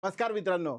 नमस्कार मित्रांनो.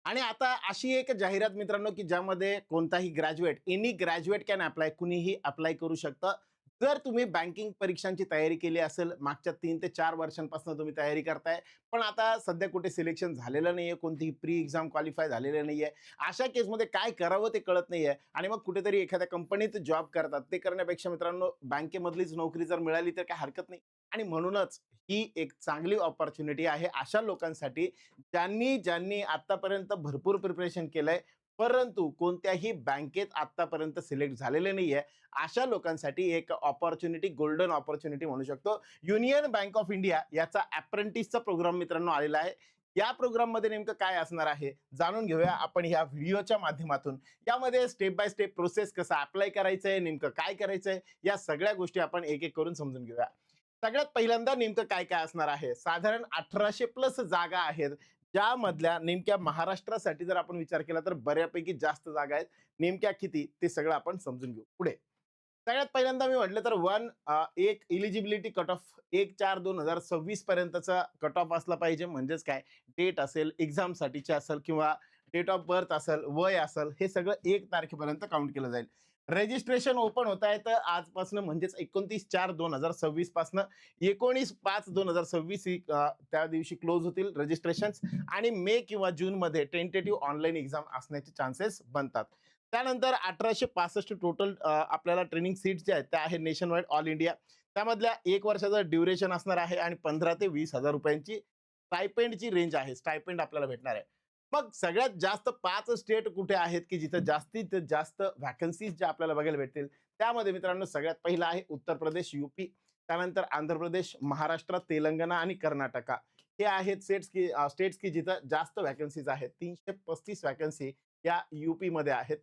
आणि आता अशी एक जाहिरात मित्रांनो, की ज्यामध्ये कोणताही graduate, any graduate can apply, कुणीही अप्लाय करू शकतं. जर तुम्ही बँकिंग परीक्षांची तयारी केली असेल, मागच्या 3 ते 4 वर्षांपासून तुम्ही तयारी करताय, पण आता सध्या कुठे सिलेक्शन झालेलं नाहीये, कोणतीही प्री एक्झाम क्वालिफाय झालेलं नाहीये. अशा केसमध्ये काय करावं ते कळत नाहीये आणि मग कुठेतरी एखाद्या कंपनीत जॉब करतात. ते करण्यापेक्षा मित्रांनो, बँकेमधलीच नोकरी जर मिळाली तर काही हरकत नाही. आणि म्हणूनच ही एक चांगली अपॉर्च्युनिटी आहे अशा लोकांसाठी ज्यांनी ज्यांनी आतापर्यंत भरपूर प्रिपरेशन केलंय, परंतु कोणत्याही बँकेत आतापर्यंत सिलेक्ट झालेले नाहीये. अशा लोकांसाठी एक अपॉर्च्युनिटी, गोल्डन अपॉर्च्युनिटी म्हणू शकतो. युनियन बँक ऑफ इंडिया याचा अप्रेंटिसचा प्रोग्राम मित्रांनो आलेला आहे. या प्रोग्राममध्ये नेमकं काय असणार आहे जाणून घेऊया आपण ह्या व्हिडिओच्या माध्यमातून. यामध्ये स्टेप बाय स्टेप प्रोसेस कसा अप्लाय करायचंय, नेमकं काय करायचंय, या सगळ्या गोष्टी आपण एक एक करून समजून घेऊया. सगळ्यात पहिल्यांदा नेमकं काय काय असणार आहे. साधारण 1800 प्लस जागा आहेत, ज्यामधल्या नेमक्या महाराष्ट्रासाठी जर आपण विचार केला तर बऱ्यापैकी जास्त जागा आहेत. नेमक्या किती ते सगळं आपण समजून घेऊ पुढे. सगळ्यात पहिल्यांदा मी म्हटलं तर एक इलिजिबिलिटी कट ऑफ 1/4/2026 पर्यंतचा कट ऑफ असला पाहिजे. म्हणजेच काय, डेट असेल, एक्झामसाठीचे असेल किंवा डेट ऑफ बर्थ असेल, वय असेल, हे सगळं 1 तारखेपर्यंत काउंट केलं जाईल. रजिस्ट्रेशन ओपन होत आहे तर आजपासून म्हणजेच 29/4/2026 पासून 19/5/2026 त्या दिवशी क्लोज होतील रजिस्ट्रेशन. आणि मे किंवा जून मध्ये टेंटेटिव्ह ऑनलाईन एक्झाम असण्याचे चान्सेस बनतात. त्यानंतर 1865 टोटल आपल्याला ट्रेनिंग सीट्स जे आहेत त्या आहेत नेशन वाईड ऑल इंडिया. त्यामधल्या 1 वर्षाचं ड्युरेशन असणार आहे आणि 15 ते 20,000 रुपयांची स्टायपेंडची रेंज आहे. स्टायपेंड आपल्याला भेटणार आहे. मग सगळ्यात जास्त 5 स्टेट कुठे आहेत की जिथे जास्तीत जास्त व्हॅकन्सीज ज्या आपल्याला बघायला भेटतील. त्यामध्ये मित्रांनो सगळ्यात पहिला आहे उत्तर प्रदेश, यूपी. त्यानंतर आंध्र प्रदेश, महाराष्ट्र, तेलंगणा आणि कर्नाटका. हे आहेत स्टेट्स की जिथं जास्त व्हॅकन्सीज आहेत. 335 व्हॅकन्सी या यूपी मध्ये आहेत.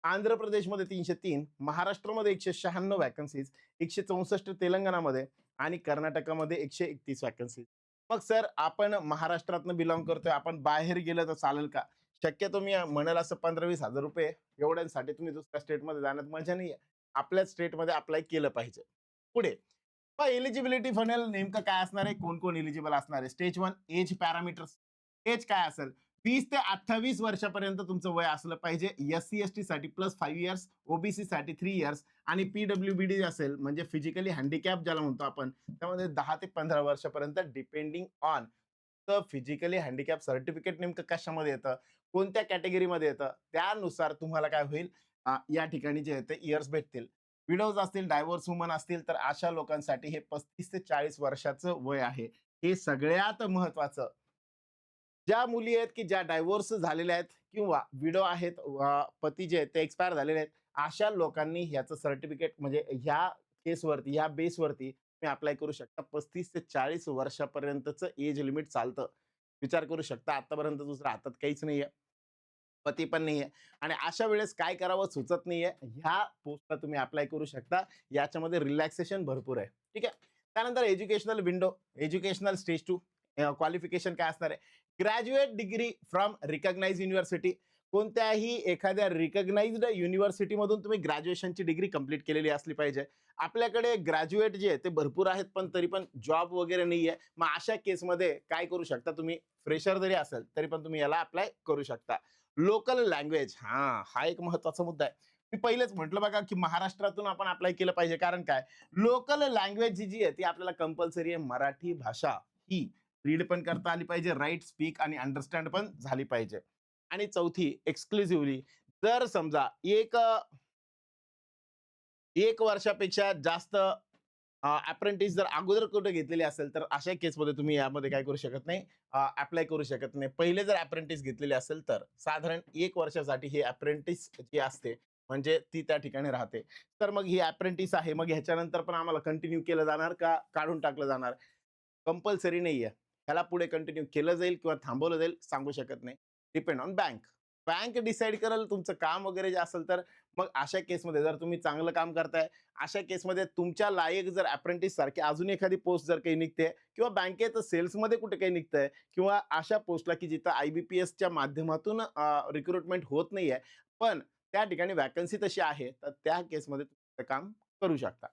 आंध्र प्रदेशमध्ये 303, महाराष्ट्रामध्ये 196 व्हॅकन्सीज, 164 तेलंगणामध्ये आणि कर्नाटकामध्ये 131 व्हॅकन्सीज. मग सर, आपण महाराष्ट्रातनं बिलॉंग करतोय, आपण बाहेर गेलं तर चालेल का? शक्यतो मी म्हणाल असं 15-20 हजार रुपये एवढ्यांसाठी तुम्ही दुसऱ्या स्टेटमध्ये जाण्यात मजा नाहीये. आपल्याच स्टेटमध्ये अप्लाय केलं पाहिजे. पुढे एलिजिबिलिटी फनेल नेमकं काय असणार आहे, कोण कोण एलिजिबल असणार आहे. Stage 1 age parameters. एज काय असेल, 20 ते 28 वर्षापर्यंत तुमचं वय असलं पाहिजे. SC ST साठी +5 इयर्स, ओबीसी साठी 3 इयर्स आणि PWBD असेल म्हणजे फिजिकली हँडिकॅप ज्याला म्हणतो आपण, त्यामध्ये 10 ते 15 वर्षापर्यंत depending on physically handicap certificate नेमकं कशामध्ये येतं, कोणत्या कॅटेगरीमध्ये येतं, त्यानुसार तुम्हाला काय होईल, या ठिकाणी जे येते इयर्स भेटतील. विडोज असतील, डायव्होर्स वुमन असतील तर अशा लोकांसाठी हे 35 ते 40 वर्षाचं वय आहे. हे सगळ्यात महत्वाचं. ज्या मुली आहेत की ज्या डायव्होर्स झालेल्या आहेत किंवा विडो आहेत, पती जे आहेत ते एक्सपायर झालेले आहेत, अशा लोकांनी ह्याचं सर्टिफिकेट म्हणजे ह्या केसवरती, ह्या बेसवरती तुम्ही अप्लाय करू शकता. 35 ते 40 वर्षापर्यंतचं एज लिमिट चालतं. विचार करू शकता, आतापर्यंत दुसऱ्या हातात काहीच नाहीये, पती पण नाहीये आणि अशा वेळेस काय करावं सुचत नाहीये. ह्या पोस्टला तुम्ही अप्लाय करू शकता. याच्यामध्ये रिलॅक्सेशन भरपूर आहे. ठीक आहे. त्यानंतर educational window, educational stage 2 qualification काय असणार आहे? Graduate degree from recognised university. कोणत्याही एखाद्या रिकॉग्नाइज्ड युनिव्हर्सिटीमधून तुम्ही ग्रॅज्युएशनची डिग्री कंप्लीट केलेली असली पाहिजे. आपल्याकडे ग्रॅज्युएट जे आहे ते भरपूर आहेत, पण तरी पण जॉब वगैरे नाहीये. मग अशा केसमध्ये काय करू शकता तुम्ही, फ्रेशर जरी असेल तरी पण तुम्ही याला अप्लाय करू शकता. लोकल लँग्वेज, हा एक महत्वाचा मुद्दा आहे. मी पहिलेच म्हटलं बघा की महाराष्ट्रातून आपण अप्लाय केलं पाहिजे. कारण काय, लोकल लँग्वेज जी आहे ती आपल्याला कंपल्सरी आहे. मराठी भाषा ही रीड पण करता आली पाहिजे, राईट, स्पीक आणि अंडरस्टँड पण झाली पाहिजे. आणि चौथी एक्सक्लुझिव्हली, जर समजा एक वर्षापेक्षा जास्त अप्रेंटिस जर अगोदर कुठे घेतलेली असेल तर अशा केसमध्ये तुम्ही यामध्ये काय करू शकत नाही, अप्लाय करू शकत नाही. पहिले जर अप्रेंटिस घेतलेली असेल तर साधारण 1 वर्षासाठी हे अप्रेंटिस जी असते म्हणजे ती त्या ठिकाणी राहते. तर मग ही अप्रेंटिस आहे, मग ह्याच्यानंतर पण आम्हाला कंटिन्यू केलं जाणार का काढून टाकलं जाणार? कंपल्सरी नाहीये. ह्याला पुढे कंटिन्यू केलं जाईल किंवा थांबवलं जाईल सांगू शकत नाही. Depend on bank. Bank decide करेल तुमचं काम वगैरे जे असेल तर. मग अशा केसमध्ये जर तुम्ही चांगलं काम करताय, अशा केसमध्ये तुमच्या लायक जर अप्रेंटिस सारखी अजून एखादी पोस्ट जर काही निघते किंवा बँकेत सेल्समध्ये कुठे काही निघतंय किंवा अशा पोस्टला की जिथं IBPSच्या माध्यमातून रिक्रुटमेंट होत नाहीये, पण त्या ठिकाणी व्हॅकन्सी तशी आहे, तर त्या केसमध्ये तुम्ही ते काम करू शकता.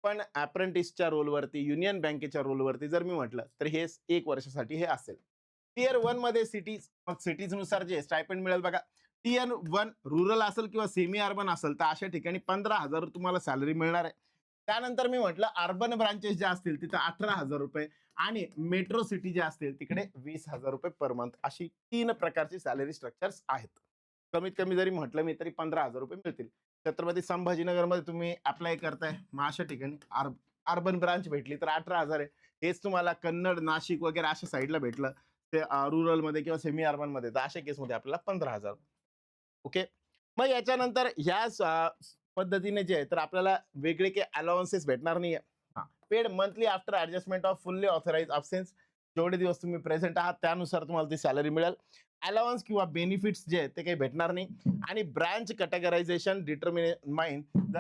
पण अप्रेंटिसच्या रोलवरती, युनियन बँकेच्या रोलवरती जर मी म्हटलं तर हे 1 वर्षासाठी हे असेल. टियर 1 मध्ये सिटीज, मग सिटीज नुसार जे स्टायपेंड मिळेल बघा. टियर 1 रुरल असेल किंवा सेमी अर्बन असेल तर अशा ठिकाणी 15,000 तुम्हाला सॅलरी मिळणार आहे. त्यानंतर मी म्हटलं अर्बन ब्रांचेस ज्या असतील तिथं 18,000 रुपये आणि मेट्रो सिटी ज्या असतील तिकडे 20,000 रुपये पर मंथ, अशी 3 प्रकारची सॅलरी स्ट्रक्चर्स आहेत. कमीत कमी जरी म्हटलं मी तरी 15,000 रुपये मिळतील. छत्रपती संभाजीनगरमध्ये तुम्ही अप्लाय करताय, मग अशा ठिकाणी अर्बन ब्रांच भेटली तर 18,000 आहे. हेच तुम्हाला कन्नड, नाशिक वगैरे अशा साईडला भेटलं ते रुरलमध्ये किंवा सेमी अर्बनमध्ये, तर अशा केसमध्ये आपल्याला 15,000. ओके. मग याच्यानंतर ह्या पद्धतीने जे आहे तर आपल्याला वेगळे काही अलाउन्सेस भेटणार नाहीये. Paid monthly after adjustment of fully authorised absence, जेवढे दिवस तुम्ही प्रेझेंट आहात त्यानुसार तुम्हाला ती सॅलरी मिळेल. अलाउन्स किंवा बेनिफिट्स जे आहेत ते काही भेटणार नाही. आणि branch categorisation determine the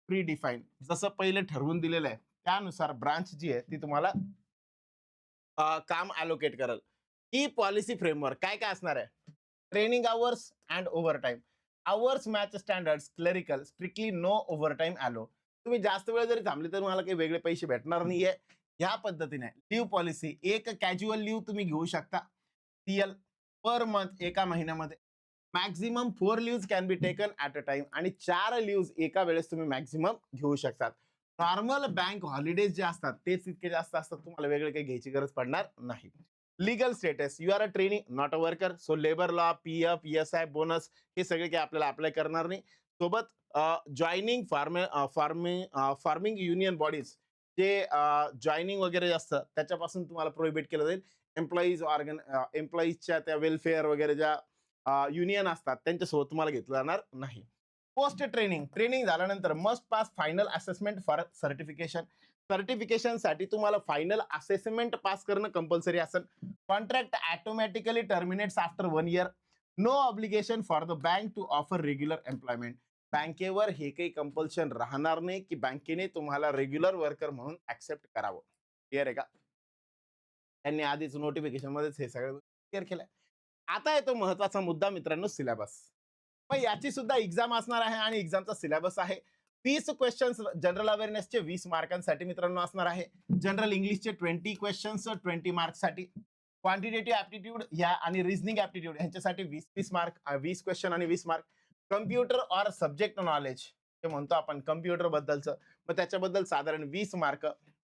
pre define, जसं पहिले ठरवून दिलेलं आहे त्यानुसार ब्रांच जी आहे ती तुम्हाला काम अलोकेट करेल. ही पॉलिसी फ्रेमवर्क काय काय असणार आहे? Training hours and overtime. Hours match standards clerical strictly no overtime allow. तुम्ही जास्त वेळ जरी थांबले तर तुम्हाला काही वेगळे पैसे भेटणार नाहीये. ह्या पद्धतीने लिव्ह पॉलिसी, एक कॅज्युअल लिव्ह तुम्ही घेऊ शकता सीएल पर मंथ एका महिन्यामध्ये. Maximum 4 leaves can be taken at a time, आणि 4 लिव्हज एका वेळेस तुम्ही मॅक्झिमम घेऊ शकतात. नॉर्मल बँक हॉलिडेज जे असतात तेच इतके जास्त असतात, तुम्हाला वेगळे काही घ्यायची गरज पडणार नाही. Legal status, you are a training not a worker, so labour law, PF, ESI, bonus हे सगळे काही आपल्याला अप्लाय करणार नाही. सोबत जॉईनिंग फार्मिंग युनियन बॉडीज, जे जॉईनिंग वगैरे असतं त्याच्यापासून तुम्हाला प्रोहिबिट केलं जाईल. एम्प्लॉईजच्या त्या वेलफेअर वगैरे ज्या युनियन असतात त्यांच्यासोबत तुम्हाला घेतलं जाणार नाही. पोस्ट ट्रेनिंग झाल्यानंतर must pass final assessment for certification. सर्टिफिकेशनसाठी तुम्हाला फायनल असेसमेंट पास करणं कंपल्सरी असेल. Contract automatically terminates after 1 year. No obligation for the bank to offer regular employment. बँकेवर हे काही कंपल्शन राहणार नाही की बँकेने तुम्हाला रेग्युलर वर्कर म्हणून ऍक्सेप्ट करावं. क्लिअर आहे का? त्यांनी आधीच नोटिफिकेशन मध्येच हे सगळं क्लिअर केलंय. आता येतो महत्वाचा मुद्दा मित्रांनो, सिलेबस. मग याची सुद्धा एक्झाम असणार आहे आणि एक्झामचा सिलेबस आहे 20 क्वेश्चन्स. जनरल अवेअरनेसचे 20 मार्कांसाठी मित्रांनो असणार आहे. जनरल इंग्लिशचे 20 क्वेश्चन्स 20 मार्क्ससाठी. क्वांटिटेटिव्ह ऍप्टिट्यूड या आणि रिझनिंग ऍप्टिट्यूड यांच्यासाठी 20 मार्क, 20 क्वेश्चन आणि 20 mark. Computer or subject knowledge हे म्हणतो आपण कम्प्युटर बद्दलचं, मग त्याच्याबद्दल साधारण 20 मार्क,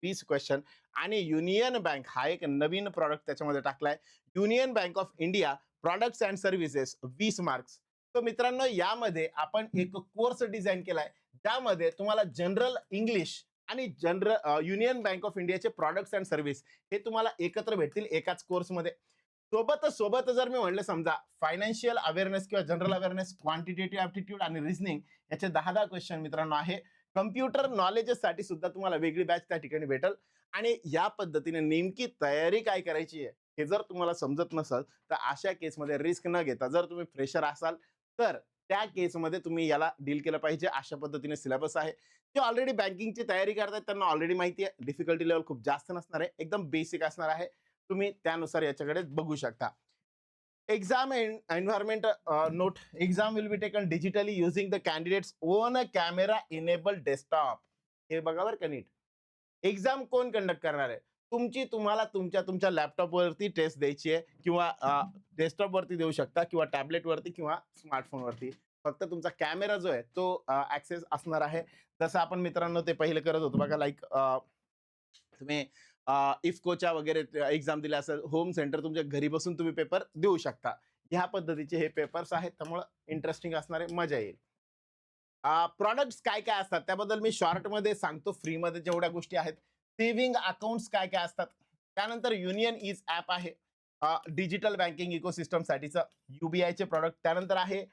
20 क्वेश्चन. आणि युनियन बँक हा एक नवीन प्रॉडक्ट त्याच्यामध्ये टाकलाय, union bank of India products and services, 20 marks. तर मित्रांनो यामध्ये आपण एक कोर्स डिझाईन केलाय ज्यामध्ये तुम्हाला जनरल इंग्लिश आणि जनरल युनियन बँक ऑफ इंडियाचे प्रॉडक्ट्स अँड सर्व्हिस हे तुम्हाला एकत्र भेटतील एकाच कोर्समध्ये. सोबत जर मी म्हणलं समजा फायनान्शियल अवेअरनेस किंवा जनरल अवेअरनेस, क्वांटिटेटिव्ह ऍप्टिट्यूड आणि रिझनिंग याचे 10 क्वेश्चन मित्रांनो आहे. कम्प्युटर नॉलेजसाठी सुद्धा तुम्हाला वेगळी बॅच त्या ठिकाणी भेटेल. आणि या पद्धतीने नेमकी तयारी काय करायची आहे हे जर तुम्हाला समजत नसेल तर अशा केसमध्ये रिस्क न घेता, जर तुम्ही फ्रेशर असाल तर त्या केसमध्ये तुम्ही याला डील केलं पाहिजे. अशा पद्धतीने सिलेबस आहे. जे ऑलरेडी बँकिंगची तयारी करतात त्यांना ऑलरेडी माहिती आहे. डिफिकल्टी लेवल खूप जास्त नसणार आहे, एकदम बेसिक असणार आहे. तुम्ही त्यानुसार याच्याकडे बघू शकता. Exam environment note, exam will be taken digitally using the candidates own a camera enable desktop. हे बघा बरं का नीट. एक्झाम कोण कंडक्ट करणार आहे? तुम्हाला तुमच्या लॅपटॉपवरती टेस्ट द्यायची आहे किंवा डेस्कटॉपवरती देऊ शकता किंवा टॅबलेटवरती किंवा स्मार्टफोनवरती. फक्त तुमचा कॅमेरा जो आहे तो ऍक्सेस असणार आहे. जसं आपण मित्रांनो ते पहिले करत होतो बघा, लाईक तुम्ही इफकोच्या वगैरे एक्झाम दिल्या असेल, होम सेंटर तुमच्या घरी बसून तुम्ही पेपर देऊ शकता. ह्या पद्धतीचे हे पेपर्स आहेत, त्यामुळे इंटरेस्टिंग असणार आहे, मजा येईल. प्रॉडक्ट्स काय काय असतात त्याबद्दल मी शॉर्टमध्ये सांगतो. फ्रीमध्ये जेवढ्या गोष्टी आहेत, सेव्हिंग अकाउंट्स काय काय असतात, त्यानंतर युनियन इज ॲप आहे डिजिटल बँकिंग इकोसिस्टम साठीचं युबीआयचे प्रॉडक्ट. त्यानंतर आहे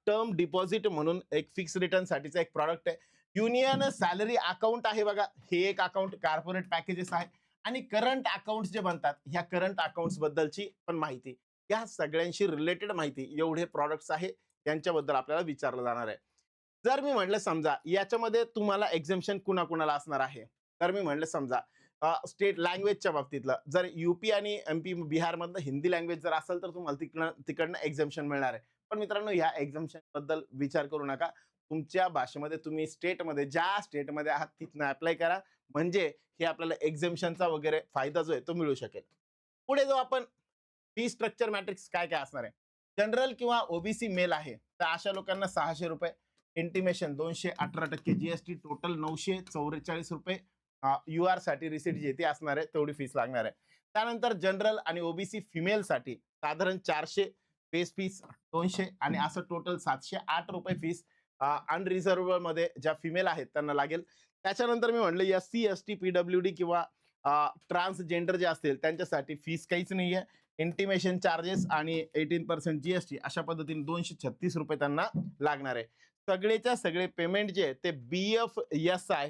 टर्म डिपॉझिट म्हणून एक फिक्स रिटर्न साठीचा एक प्रॉडक्ट आहे. युनियन सॅलरी अकाउंट आहे बघा, हे एक अकाउंट कॉर्पोरेट पॅकेजेस आहे. आणि करंट अकाउंट जे बनतात ह्या करंट अकाउंट्स बद्दलची पण माहिती, या सगळ्यांशी रिलेटेड माहिती, एवढे प्रॉडक्ट्स आहे यांच्याबद्दल आपल्याला विचारलं जाणार आहे. जर मी म्हटलं समजा याच्यामध्ये तुम्हाला एक्झेम्पशन कुणाकुणाला असणार आहे, तर मी म्हटलं समजा स्टेट लँग्वेजच्या बाबतीतलं, जर युपी आणि एमपी बिहारमधलं हिंदी लँग्वेज जर असेल तर तुम्हाला तिकडनं एक्झेम्पशन मिळणार आहे. पण मित्रांनो ह्या एक्झेम्पशन बद्दल विचार करू नका. तुमच्या भाषेमध्ये तुम्ही स्टेटमध्ये ज्या स्टेटमध्ये आहात तिथनं अप्लाय करा, म्हणजे हे आपल्याला एक्झेम्पशनचा वगैरे फायदा जो आहे तो मिळू शकेल. पुढे जाऊ आपण. फी स्ट्रक्चर मॅट्रिक्स काय काय असणार आहे. जनरल किंवा ओबीसी मेल आहे तर अशा लोकांना ₹600, intimation 218% GST, total ₹944, U R साठी रिसिट जे ते असणार आहे तेवढी फीस लागणार आहे. त्यानंतर जनरल आणि ओबीसी फिमेल साठी साधारण 400, बेस फीस 200 आणि असं टोटल ₹708 फीस अनरिझर्व मध्ये ज्या फिमेल आहेत त्यांना लागेल. त्याच्यानंतर मी म्हटलं एससी, एसटी, पीडब्ल्यूडी किंवा ट्रान्सजेंडर जे असतील त्यांच्यासाठी फीस काहीच नाहीये. इंटिमेशन चार्जेस आणि 18% जीएसटी अशा पद्धतीने ₹236 त्यांना लागणार आहे. सगळेच्या सगळे पेमेंट जे आहे ते BFSI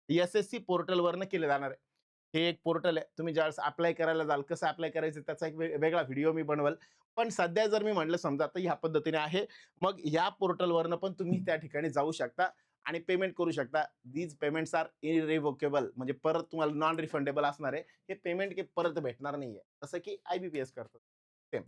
SSC पोर्टलवरनं केले जाणार आहे. हे एक पोर्टल आहे. तुम्ही ज्यावेळेस अप्लाय करायला जाल, कसं अप्लाय करायचं त्याचा एक वेगळा व्हिडिओ मी बनवल. पण सध्या जर मी म्हटलं समजा तर ह्या पद्धतीने आहे. मग ह्या पोर्टलवरनं पण तुम्ही त्या ठिकाणी जाऊ शकता आणि पेमेंट करू शकता. दीज पेमेंट्स आर इरिव्होकेबल, म्हणजे परत तुम्हाला नॉन रिफंडेबल असणार आहे. हे पेमेंट परत भेटणार नाहीये. जसं की IBPS करतो सेम.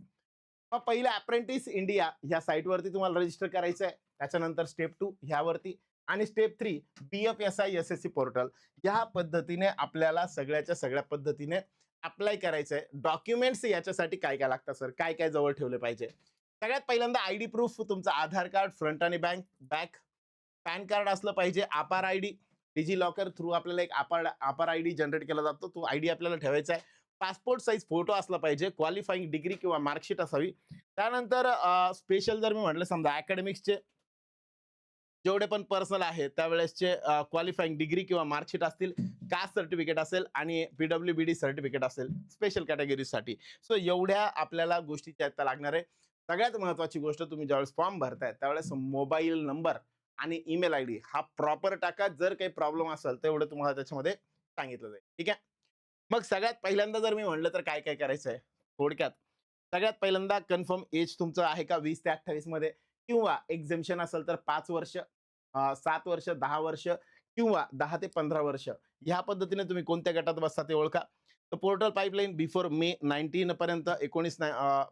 मग पहिलं अप्रेंटिस इंडिया ह्या साईटवरती तुम्हाला रजिस्टर करायचं आहे. त्याच्यानंतर स्टेप 2 ह्यावरती आणि स्टेप 3 BFSI SSC पोर्टल. या पद्धतीने आपल्याला सगळ्याच्या सगळ्या पद्धतीने अप्लाय करायचं आहे. डॉक्युमेंट्स याच्यासाठी काय काय लागतात सर, काय काय जवळ ठेवले पाहिजे. सगळ्यात पहिल्यांदा आयडी प्रूफ, तुमचं आधार कार्ड फ्रंट आणि बॅक, पॅन कार्ड असलं पाहिजे, आपार आयडी, डिजिलॉकर थ्रू आपल्याला एक आपार आयडी जनरेट केला जातो, तो आयडी आपल्याला ठेवायचा आहे. पासपोर्ट साईज फोटो असला पाहिजे, क्वालिफाईंग डिग्री किंवा मार्कशीट असावी. त्यानंतर स्पेशल जर मी म्हटलं समजा अकॅडमिक्सचे जेवढे पण पर्सनल आहेत त्यावेळेसचे क्वालिफाईंग डिग्री किंवा मार्कशीट असतील, कास्ट सर्टिफिकेट असेल आणि PWBD सर्टिफिकेट असेल स्पेशल कॅटेगरीसाठी. सो एवढ्या आपल्याला गोष्टी त्या लागणार आहे. सगळ्यात महत्वाची गोष्ट, तुम्ही ज्यावेळेस फॉर्म भरताय त्यावेळेस मोबाईल नंबर आणि ईमेल आयडी हा प्रॉपर टाका. जर काही प्रॉब्लेम असेल तर एवढं तुम्हाला त्याच्यामध्ये सांगितलं जाईल. ठीक आहे. मग सगळ्यात पहिल्यांदा जर मी म्हटलं तर काय काय करायचं आहे थोडक्यात. सगळ्यात पहिल्यांदा कन्फर्म एज तुमचं आहे का 20 ते 28 मध्ये, किंवा एक्झेम्पशन असेल तर 5 वर्ष, 7 वर्ष, 10 वर्ष किंवा 10 ते 15 वर्ष. ह्या पद्धतीने तुम्ही कोणत्या गटात बसता ते ओळखा. तर पोर्टल पाईपलाईन बिफोर May 19 पर्यंत, 19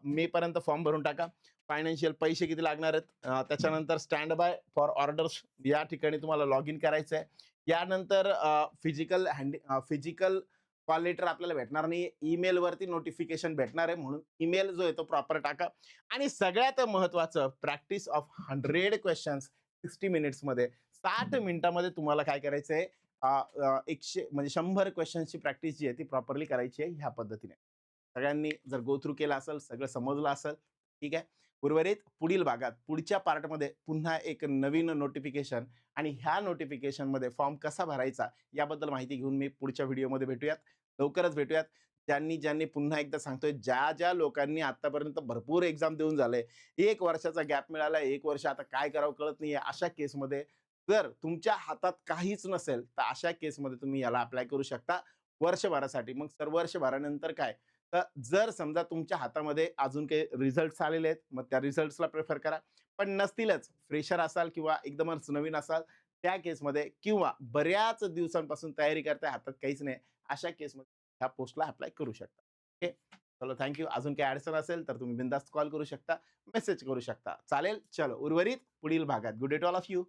मे पर्यंत फॉर्म भरून टाका. फायनान्शियल पैसे किती लागणार आहेत, त्याच्यानंतर स्टँड बाय फॉर ऑर्डर्स या ठिकाणी तुम्हाला लॉग इन करायचं आहे. यानंतर फिजिकल कॉल लेटर आपल्याला भेटणार नाही, ईमेल वरती नोटिफिकेशन भेटणार आहे, म्हणून ईमेल जो आहे तो प्रॉपर टाका. आणि सगळ्यात महत्वाचं, प्रॅक्टिस ऑफ 100 क्वेश्चन्स 60 मिनिट्स मध्ये, 60 मिनिटामध्ये तुम्हाला काय करायचं आहे, 100 क्वेश्चन्सची प्रॅक्टिस जी आहे ती प्रॉपरली करायची आहे. ह्या पद्धतीने सगळ्यांनी जर गो थ्रू केलं असेल, सगळं समजलं असेल, ठीक आहे. उर्वरित पुढील भागात पुढच्या पार्टमध्ये पुन्हा एक नवीन नोटिफिकेशन आणि ह्या नोटिफिकेशन मध्ये फॉर्म कसा भरायचा याबद्दल माहिती घेऊन मी पुढच्या व्हिडिओमध्ये भेटूयात. लवकरच भेटूयात. ज्यांनी ज्यांनी पुन्हा एकदा सांगतोय, ज्या ज्या लोकांनी आतापर्यंत भरपूर एक्झाम देऊन झाले, 1 वर्षाचा गॅप मिळाला, 1 वर्ष आता काय करावं कळत नाहीये, अशा केसमध्ये जर तुमच्या हातात काहीच नसेल तर अशा केसमध्ये तुम्ही याला अप्लाय करू शकता वर्षभरासाठी. मग सर वर्षभरानंतर काय, तर जर समजा तुमच्या हातामध्ये अजून काही रिझल्ट आलेले आहेत मग त्या रिझल्ट्सला प्रेफर करा. पण नसतीलच, फ्रेशर असाल किंवा एकदमच नवीन असाल त्या केसमध्ये, किंवा बऱ्याच दिवसांपासून तयारी करताय हातात काहीच नाही, अशा केसमध्ये ह्या पोस्टला अप्लाय करू शकता. ओके, चलो थँक्यू. अजून काही अडचण असेल तर तुम्ही बिंदास्त कॉल करू शकता, मेसेज करू शकता. चालेल, चलो उर्वरित पुढील भागात. Good day to all of you.